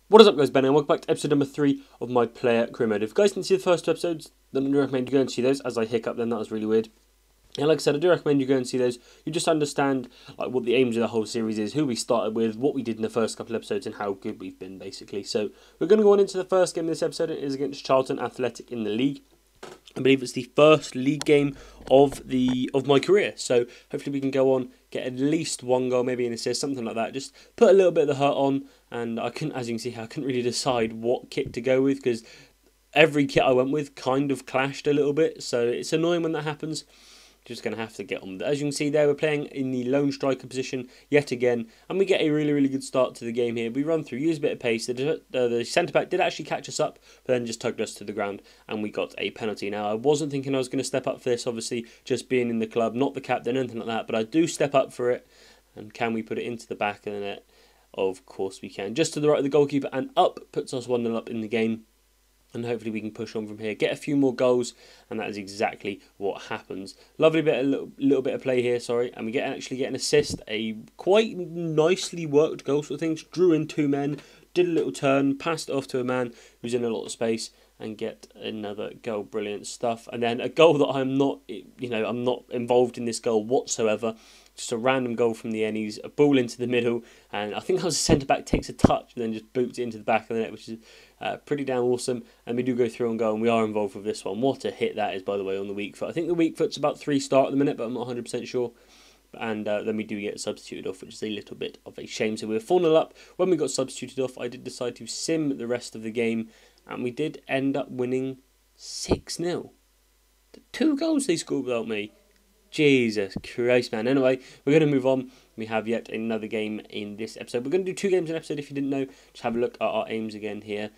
What is up, guys? Ben and welcome back to episode number 3 of my player career mode. If you guys didn't see the first 2 episodes, then I do recommend you go and see those. As I hiccup then, that was really weird. And like I said, I do recommend you go and see those. You just understand like what the aims of the whole series is, who we started with, what we did in the first couple of episodes, and how good we've been, basically. So we're going to go on into the first game of this episode. It is against Charlton Athletic in the league. I believe it's the first league game of my career. So hopefully we can go on, get at least one goal, maybe an assist, something like that. Just put a little bit of the hurt on. And I couldn't, as you can see, I couldn't really decide what kit to go with because every kit I went with kind of clashed a little bit. So it's annoying when that happens. Just going to have to get on with it. As you can see there, we're playing in the lone striker position yet again, and we get a really good start to the game here. We run through, use a bit of pace. The centre-back did actually catch us up, but then just tugged us to the ground, and we got a penalty. Now, I wasn't thinking I was going to step up for this, obviously, just being in the club, not the captain, anything like that, but I do step up for it, and can we put it into the back of the net? Of course we can. Just to the right of the goalkeeper, and up, puts us 1-0 up in the game. And hopefully we can push on from here, get a few more goals, and that is exactly what happens. Lovely bit, a little bit of play here, sorry, and we actually get an assist, a quite nicely worked goal sort of thing. Drew in 2 men, did a little turn, passed it off to a man who's in a lot of space, and get another goal. Brilliant stuff. And then a goal that I'm not involved in this goal whatsoever. Just a random goal from the Ennies, a ball into the middle, and I think that was a centre-back takes a touch and then just boots it into the back of the net, which is pretty damn awesome. And we do go through and go, and we are involved with this one. What a hit that is, by the way, on the weak foot. I think the weak foot's about 3-star at the minute, but I'm not 100% sure. And then we do get substituted off, which is a little bit of a shame. So we were 4-0 up. When we got substituted off, I did decide to sim the rest of the game, and we did end up winning 6-0. 2 goals they scored without me. Jesus Christ, man. Anyway, we're going to move on. We have yet another game in this episode. We're going to do 2 games in an episode if you didn't know. Just have a look at our aims again here.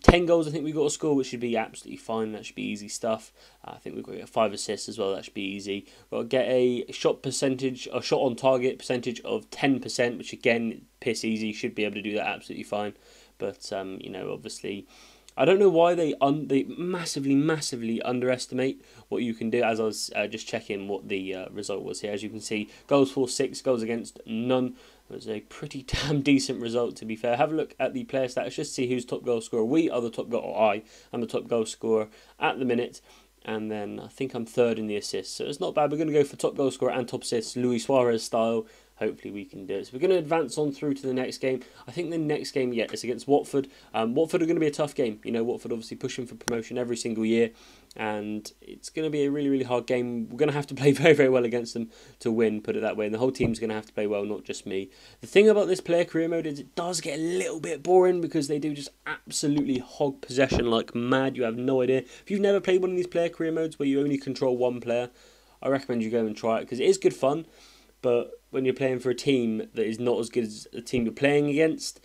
10 goals I think we've got to score, which should be absolutely fine. That should be easy stuff. I think we've got to get 5 assists as well. That should be easy. We've got to get a shot percentage, a shot on target percentage of 10%, which again, piss easy. Should be able to do that absolutely fine. But, obviously, I don't know why they massively underestimate what you can do. As I was just checking what the result was here. As you can see, goals for 6, goals against none. It was a pretty damn decent result, to be fair. Have a look at the player stats just to see who's top goal scorer. We are the top goal, or I am the top goal scorer at the minute. And then I think I'm 3rd in the assists. So it's not bad. We're going to go for top goal scorer and top assists, Luis Suarez style. Hopefully we can do it. So we're going to advance on through to the next game. I think the next game, is against Watford. Watford are going to be a tough game. Watford obviously pushing for promotion every single year. And it's going to be a really hard game. We're going to have to play very well against them to win, put it that way. And the whole team's going to have to play well, not just me. The thing about this player career mode is it does get a little bit boring because they do just absolutely hog possession like mad. You have no idea. If you've never played one of these player career modes where you only control one player, I recommend you go and try it because it is good fun. But when you're playing for a team that is not as good as the team you're playing against,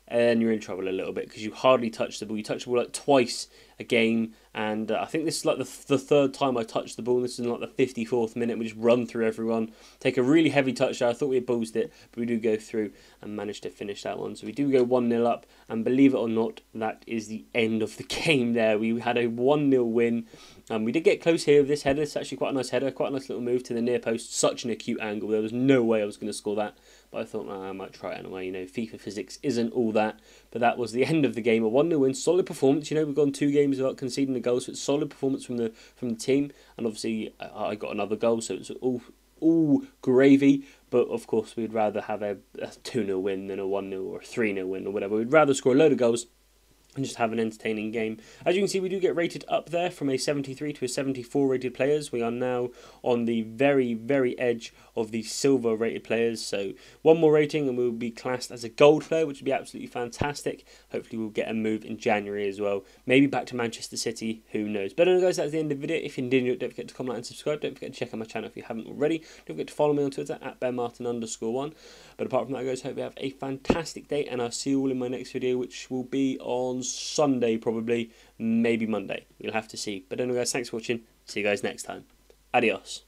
and you're in trouble a little bit because you hardly touch the ball. You touch the ball like twice a game, and I think this is like the 3rd time I touched the ball. This is in like the 54th minute. We just run through everyone, take a really heavy touch there. I thought we had bullsed it, but we do go through and manage to finish that one. So we do go 1-0 up, and believe it or not, that is the end of the game there. We had a 1-0 win. We did get close here with this header. It's actually quite a nice header, quite a nice little move to the near post. Such an acute angle. There was no way I was going to score that, but I thought, I might try it anyway. FIFA physics isn't all that. But that was the end of the game. A 1-0 win, solid performance. We've gone 2 games without conceding a goal, so it's solid performance from the team. And obviously, I got another goal, so it's all gravy. But of course, we'd rather have a 2-0 win than a 1-0 or a 3-0 win or whatever. We'd rather score a load of goals and just have an entertaining game. As you can see, we do get rated up there from a 73 to a 74 rated players. We are now on the very edge of the silver rated players. So 1 more rating and we'll be classed as a gold player, which would be absolutely fantastic. Hopefully we'll get a move in January as well. Maybe back to Manchester City, who knows. But anyway guys, that's the end of the video. If you did enjoy it, don't forget to comment, like and subscribe. Don't forget to check out my channel if you haven't already. Don't forget to follow me on Twitter at benmartin_1. But apart from that guys, hope you have a fantastic day and I'll see you all in my next video, which will be on Sunday probably, maybe Monday. We'll have to see. But anyway guys, thanks for watching. See you guys next time. Adios.